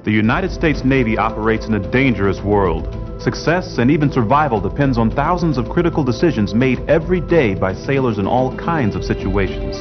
The United States Navy operates in a dangerous world. Success and even survival depends on thousands of critical decisions made every day by sailors in all kinds of situations.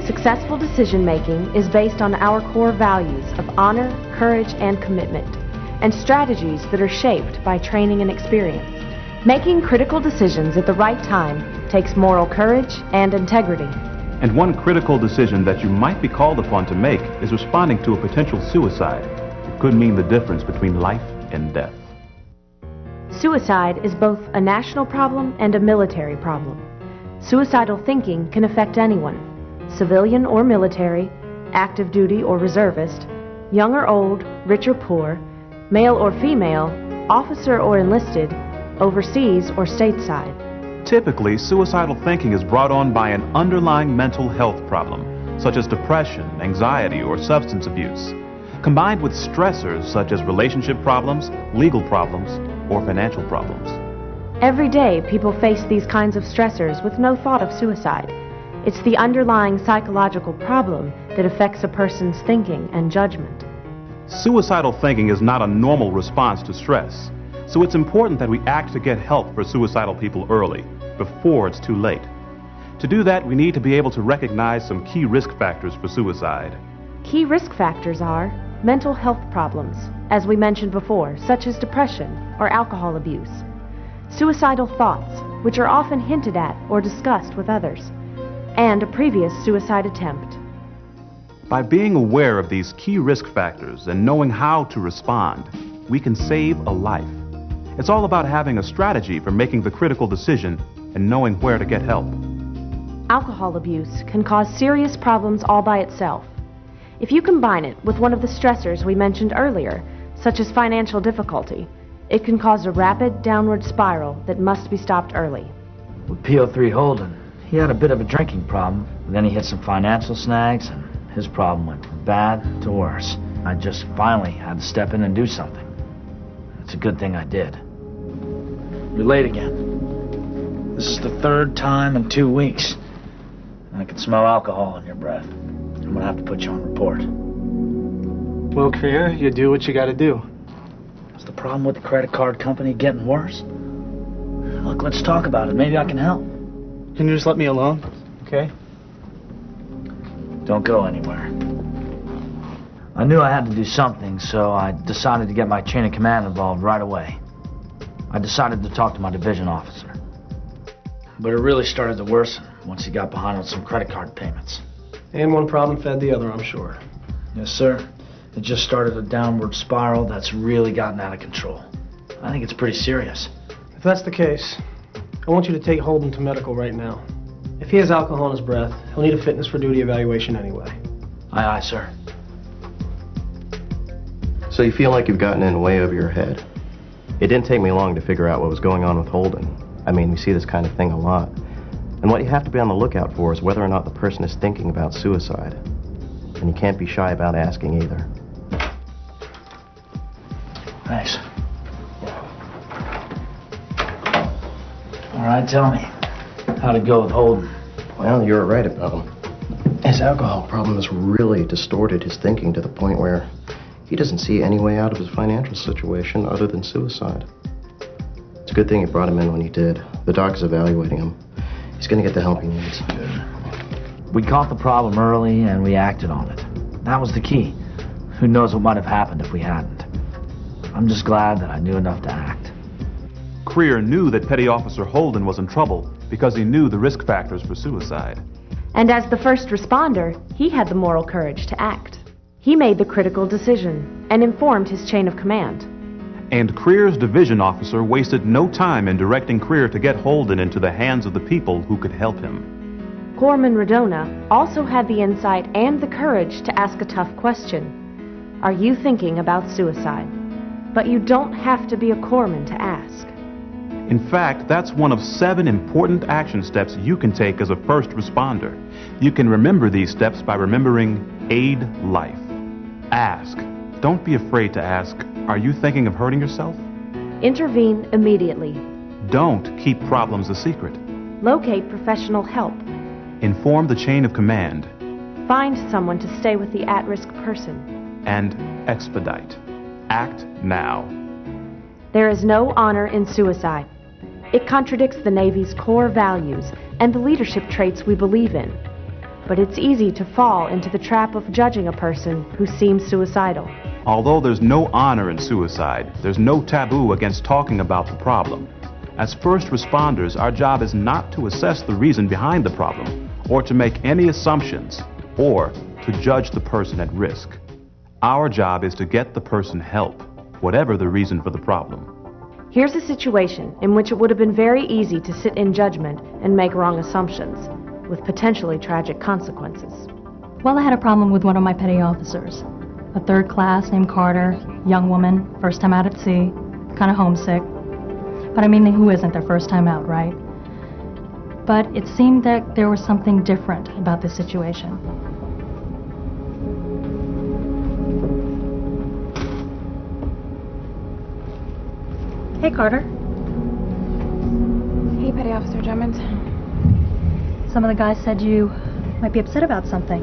Successful decision-making is based on our core values of honor, courage, and commitment, and strategies that are shaped by training and experience. Making critical decisions at the right time takes moral courage and integrity. And one critical decision that you might be called upon to make is responding to a potential suicide. It could mean the difference between life and death. Suicide is both a national problem and a military problem. Suicidal thinking can affect anyone, civilian or military, active duty or reservist, young or old, rich or poor, male or female, officer or enlisted, overseas or stateside. Typically, suicidal thinking is brought on by an underlying mental health problem, such as depression, anxiety, or substance abuse, combined with stressors such as relationship problems, legal problems, or financial problems. Every day, people face these kinds of stressors with no thought of suicide. It's the underlying psychological problem that affects a person's thinking and judgment. Suicidal thinking is not a normal response to stress, so it's important that we act to get help for suicidal people early, before it's too late. To do that, we need to be able to recognize some key risk factors for suicide. Key risk factors are mental health problems, as we mentioned before, such as depression or alcohol abuse. Suicidal thoughts, which are often hinted at or discussed with others, and a previous suicide attempt. By being aware of these key risk factors and knowing how to respond, we can save a life. It's all about having a strategy for making the critical decision and knowing where to get help. Alcohol abuse can cause serious problems all by itself. If you combine it with one of the stressors we mentioned earlier, such as financial difficulty, it can cause a rapid downward spiral that must be stopped early. With PO3 Holden, he had a bit of a drinking problem, but then he hit some financial snags, and his problem went from bad to worse. I just finally had to step in and do something. It's a good thing I did. You're late again. This is the third time in 2 weeks. I can smell alcohol in your breath. I'm gonna have to put you on report. Well, Creer, you do what you gotta do. Is the problem with the credit card company getting worse? Look, let's talk about it. Maybe I can help. Can you just let me alone, okay? Don't go anywhere. I knew I had to do something, so I decided to get my chain of command involved right away. I decided to talk to my division officer. But it really started to worsen once he got behind on some credit card payments. And one problem fed the other, I'm sure. Yes, sir. It just started a downward spiral that's really gotten out of control. I think it's pretty serious. If that's the case, I want you to take Holden to medical right now. If he has alcohol in his breath, he'll need a fitness for duty evaluation anyway. Aye, aye, sir. So you feel like you've gotten in way over your head. It didn't take me long to figure out what was going on with Holden. I mean, we see this kind of thing a lot. And what you have to be on the lookout for is whether or not the person is thinking about suicide. And you can't be shy about asking either. Thanks. All right, tell me. How'd it go with Holden? Well, you're right about him. His alcohol problem has really distorted his thinking to the point where he doesn't see any way out of his financial situation other than suicide. It's a good thing you brought him in when you did. The doc's evaluating him. He's going to get the help he needs. We caught the problem early and we acted on it. That was the key. Who knows what might have happened if we hadn't. I'm just glad that I knew enough to act. Creer knew that Petty Officer Holden was in trouble because he knew the risk factors for suicide. And as the first responder, he had the moral courage to act. He made the critical decision and informed his chain of command. And Creer's division officer wasted no time in directing Creer to get Holden into the hands of the people who could help him. Corpsman Radona also had the insight and the courage to ask a tough question. Are you thinking about suicide? But you don't have to be a corpsman to ask. In fact, that's one of 7 important action steps you can take as a first responder. You can remember these steps by remembering aid life. Ask. Don't be afraid to ask, are you thinking of hurting yourself? Intervene immediately. Don't keep problems a secret. Locate professional help. Inform the chain of command. Find someone to stay with the at-risk person. And expedite. Act now. There is no honor in suicide. It contradicts the Navy's core values and the leadership traits we believe in. But it's easy to fall into the trap of judging a person who seems suicidal. Although there's no honor in suicide, there's no taboo against talking about the problem. As first responders, our job is not to assess the reason behind the problem, or to make any assumptions, or to judge the person at risk. Our job is to get the person help, whatever the reason for the problem. Here's a situation in which it would have been very easy to sit in judgment and make wrong assumptions, with potentially tragic consequences. Well, I had a problem with one of my petty officers. A third class named Carter, young woman, first time out at sea, kind of homesick. But I mean, who isn't their first time out, right? But it seemed that there was something different about this situation. Hey, Carter. Hey, Petty Officer Drummond. Some of the guys said you might be upset about something.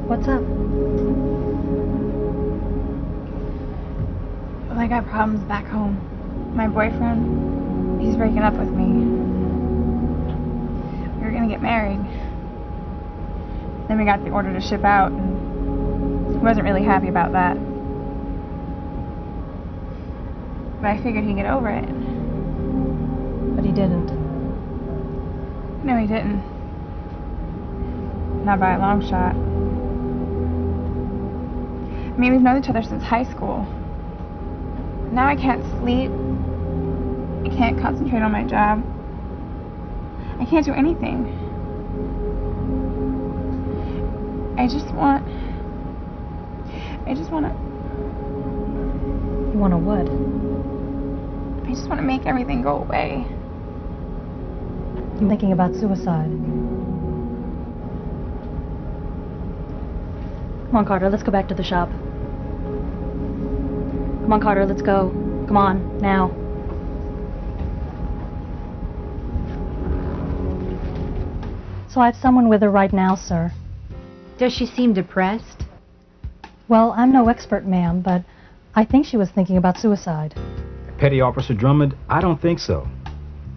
What's up? Well, I got problems back home. My boyfriend, he's breaking up with me. We were gonna get married. Then we got the order to ship out, and he wasn't really happy about that. But I figured he'd get over it. But he didn't. No, he didn't. Not by a long shot. I mean, we've known each other since high school. Now I can't sleep. I can't concentrate on my job. I can't do anything. I just want to... You want to what? I just want to make everything go away. I'm thinking about suicide. Come on, Carter, let's go back to the shop. Come on, Carter, let's go. Come on, now. So I have someone with her right now, sir. Does she seem depressed? Well, I'm no expert, ma'am, but I think she was thinking about suicide. Petty Officer Drummond, I don't think so.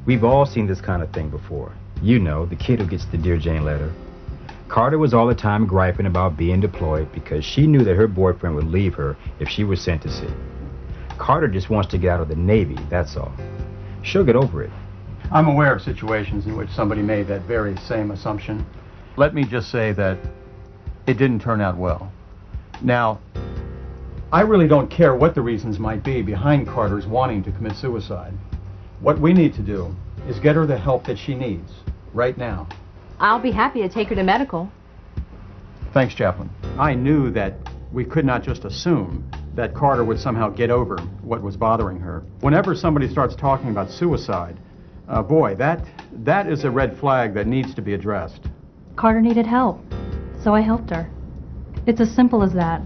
We've all seen this kind of thing before. You know, the kid who gets the Dear Jane letter. Carter was all the time griping about being deployed because she knew that her boyfriend would leave her if she was sent to sea. Carter just wants to get out of the Navy, that's all. She'll get over it. I'm aware of situations in which somebody made that very same assumption. Let me just say that it didn't turn out well. Now, I really don't care what the reasons might be behind Carter's wanting to commit suicide. What we need to do is get her the help that she needs, right now. I'll be happy to take her to medical. Thanks, Chaplain. I knew that we could not just assume that Carter would somehow get over what was bothering her. Whenever somebody starts talking about suicide, boy, that is a red flag that needs to be addressed. Carter needed help, so I helped her. It's as simple as that.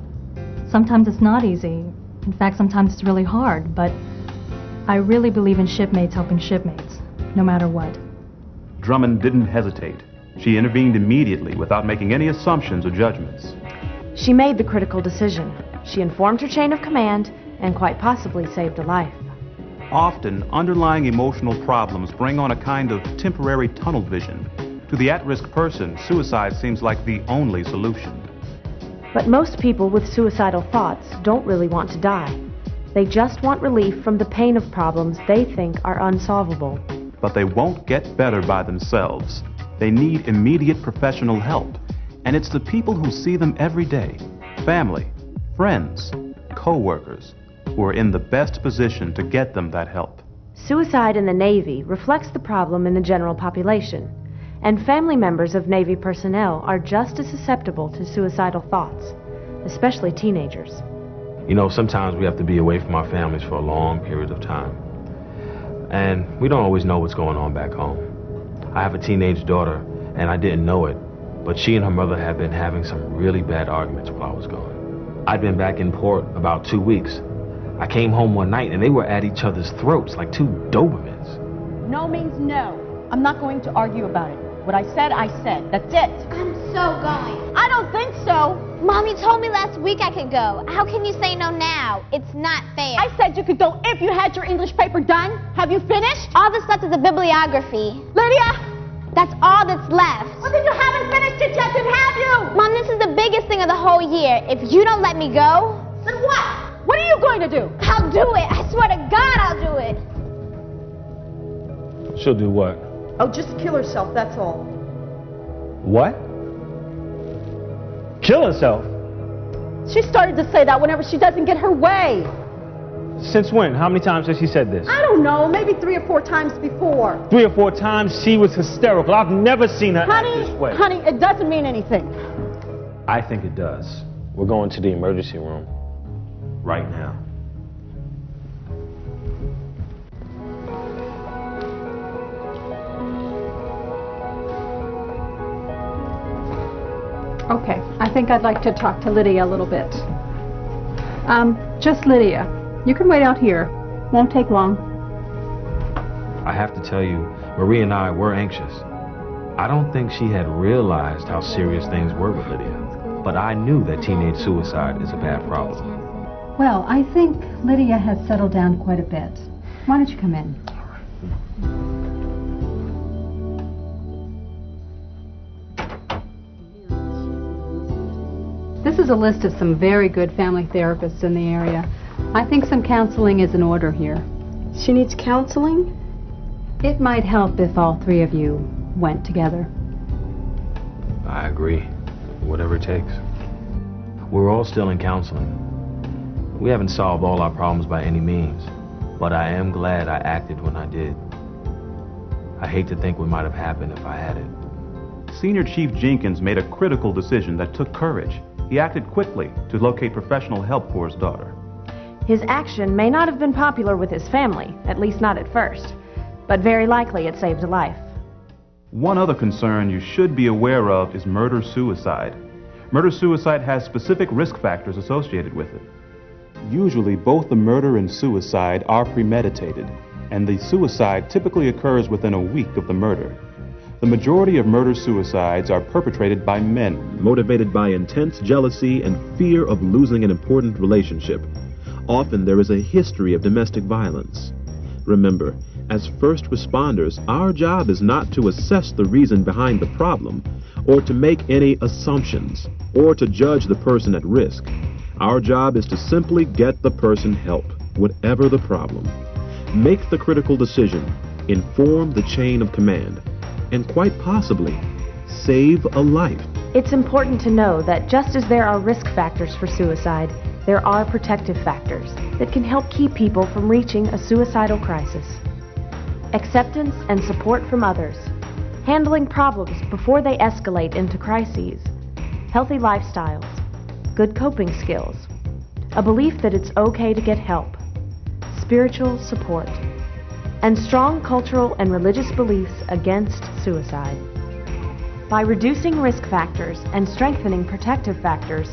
Sometimes it's not easy. In fact, sometimes it's really hard, but I really believe in shipmates helping shipmates, no matter what. Drummond didn't hesitate. She intervened immediately without making any assumptions or judgments. She made the critical decision. She informed her chain of command and quite possibly saved a life. Often, underlying emotional problems bring on a kind of temporary tunnel vision. To the at-risk person, suicide seems like the only solution. But most people with suicidal thoughts don't really want to die. They just want relief from the pain of problems they think are unsolvable. But they won't get better by themselves. They need immediate professional help. And it's the people who see them every day, family, friends, co-workers, who are in the best position to get them that help. Suicide in the Navy reflects the problem in the general population, and family members of Navy personnel are just as susceptible to suicidal thoughts, especially teenagers. You know, sometimes we have to be away from our families for a long period of time. And we don't always know what's going on back home. I have a teenage daughter, and I didn't know it, but she and her mother had been having some really bad arguments while I was gone. I'd been back in port about 2 weeks. I came home one night, and they were at each other's throats like two Dobermans. No means no. I'm not going to argue about it. What I said, I said. That's it. I'm so going. I don't think so. Mom, you told me last week I could go. How can you say no now? It's not fair. I said you could go if you had your English paper done. Have you finished? All that's left is a bibliography. Lydia! That's all that's left. Well, then you haven't finished it yet, then have you? Mom, this is the biggest thing of the whole year. If you don't let me go... Then what? What are you going to do? I'll do it. I swear to God I'll do it. She'll do what? Oh, just kill herself, that's all. What? Kill herself? She started to say that whenever she doesn't get her way. Since when? How many times has she said this? I don't know, maybe 3 or 4 times before. 3 or 4 times she was hysterical. I've never seen her act this way. Honey, it doesn't mean anything. I think it does. We're going to the emergency room. Right now. Okay, I think I'd like to talk to Lydia a little bit. Just Lydia. You can wait out here. Won't take long. I have to tell you, Marie and I were anxious. I don't think she had realized how serious things were with Lydia, but I knew that teenage suicide is a bad problem. Well, I think Lydia has settled down quite a bit. Why don't you come in? This is a list of some very good family therapists in the area. I think some counseling is in order here. She needs counseling? It might help if all 3 of you went together. I agree. Whatever it takes. We're all still in counseling. We haven't solved all our problems by any means, but I am glad I acted when I did. I hate to think what might have happened if I hadn't. Senior Chief Jenkins made a critical decision that took courage. He acted quickly to locate professional help for his daughter. His action may not have been popular with his family, at least not at first, but very likely it saved a life. One other concern you should be aware of is murder-suicide. Murder-suicide has specific risk factors associated with it. Usually, both the murder and suicide are premeditated, and the suicide typically occurs within a week of the murder. The majority of murder-suicides are perpetrated by men, motivated by intense jealousy and fear of losing an important relationship. Often there is a history of domestic violence. Remember, as first responders, our job is not to assess the reason behind the problem, or to make any assumptions, or to judge the person at risk. Our job is to simply get the person help, whatever the problem. Make the critical decision, inform the chain of command, and quite possibly, save a life. It's important to know that just as there are risk factors for suicide, there are protective factors that can help keep people from reaching a suicidal crisis. Acceptance and support from others, handling problems before they escalate into crises, healthy lifestyles, good coping skills, a belief that it's okay to get help, spiritual support, and strong cultural and religious beliefs against suicide. By reducing risk factors and strengthening protective factors,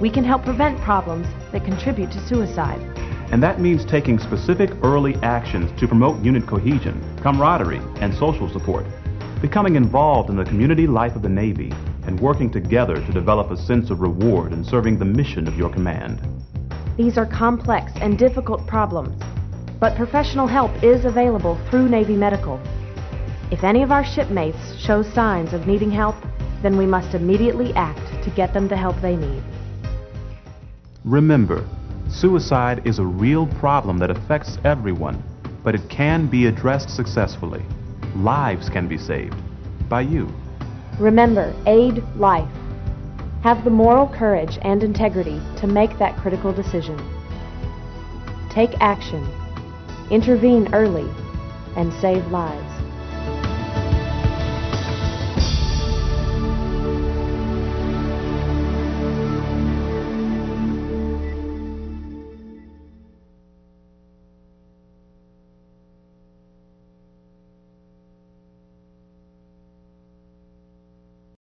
we can help prevent problems that contribute to suicide. And that means taking specific early actions to promote unit cohesion, camaraderie, and social support, becoming involved in the community life of the Navy, and working together to develop a sense of reward in serving the mission of your command. These are complex and difficult problems, but professional help is available through Navy Medical. If any of our shipmates show signs of needing help, then we must immediately act to get them the help they need. Remember, suicide is a real problem that affects everyone, but it can be addressed successfully. Lives can be saved by you. Remember, aid life. Have the moral courage and integrity to make that critical decision. Take action, intervene early, and save lives.